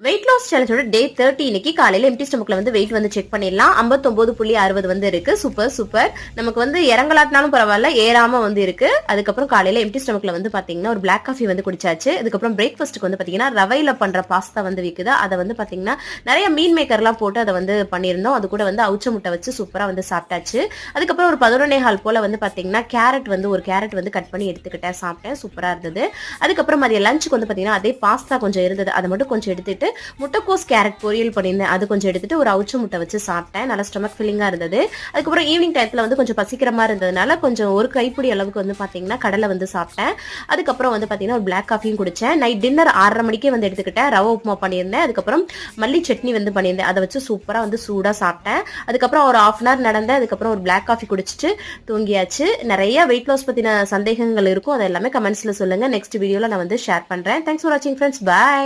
Weight loss சேலஞ்சோட டே 30 இன்னைக்கு காலையில empty ஸ்டமக்ல வந்து வெயிட் வந்து செக் பண்ணிடலாம். 59.60 வந்து இருக்கு. Super super. நமக்கு வந்து இறங்கலாட்டினாலும் பரவாயில்ல, ஏறாம வந்து இருக்கு. அதுக்கப்புறம் காலையில எம்டி ஸ்டமக்ல வந்து பாத்தீங்கன்னா ஒரு பிளாக் காஃபி வந்து குடிச்சாச்சு. அதுக்கப்புறம் பிரேக்ஃபாஸ்ட்டுக்கு வந்து பாத்தீங்கன்னா ரவையில பண்ற பாஸ்தா வந்து விக்குது. அதை வந்து பாத்தீங்கன்னா நிறைய மீன் மேக்கர்லாம் போட்டு அதை வந்து பண்ணியிருந்தோம். அது கூட வந்து அவுச்ச முட்டை வச்சு சூப்பரா வந்து சாப்பிட்டாச்சு. அதுக்கப்புறம் ஒரு 11:15 போல வந்து பாத்தீங்கன்னா ஒரு கேரட் வந்து கட் பண்ணி எடுத்துக்கிட்டேன், சாப்பிட்டேன். சூப்பரா இருந்தது. அதுக்கப்புறம் மதிய லஞ்சுக்கு வந்து பாத்தீங்கன்னா அதே பாஸ்தா கொஞ்சம் இருந்தது, அதை மட்டும் கொஞ்சம் எடுத்துட்டு முட்டைக்கோஸ் கேரட் பொரியல் பண்ணியிருந்தேன். அது கொஞ்சம் எடுத்துட்டு ஒரு அவுச்ச முட்டை வச்சு சாப்பிட்டேன். நல்லா ஸ்டொமக் ஃபில்லிங்கா இருந்தது. அதுக்கப்புறம் ஈவினிங் டயத்துல வந்து கொஞ்சம் பசிக்கிற மாதிரி இருந்ததுனால கொஞ்சம் ஒரு கைப்பிடி அளவுக்கு வந்து பாத்தீங்கன்னா கடலை வந்து சாப்பிட்டேன். அதுக்கப்புறம் வந்து பாத்தீங்கன்னா ஒரு பிளாக் காஃபியும் குடிச்சேன். நைட் டின்னர் 6:30 மணிக்கே வந்து எடுத்துக்கிட்டேன். ரவை உப்புமா பண்ணியிருந்தேன். அதுக்கப்புறம் மல்லி சட்னி வந்து பண்ணியிருந்தேன். அதை வச்சு சூப்பரா வந்து சூடா சாப்பிட்டேன். அதுக்கப்புறம் ஒரு 1/2 hour நடந்தேன். அதுக்கப்புறம் ஒரு பிளாக் காஃபி குடிச்சிட்டு தூங்கியாச்சு. நிறைய வெயிட் லாஸ் பத்தின சந்தேகங்கள் இருக்கும், அது எல்லாமே கமெண்ட்ஸ்ல சொல்லுங்க. நெக்ஸ்ட் வீடியோல நான் வந்து ஷேர் பண்றேன். தேங்க்ஸ் ஃபார் வாட்சிங் ஃப்ரெண்ட்ஸ். பை.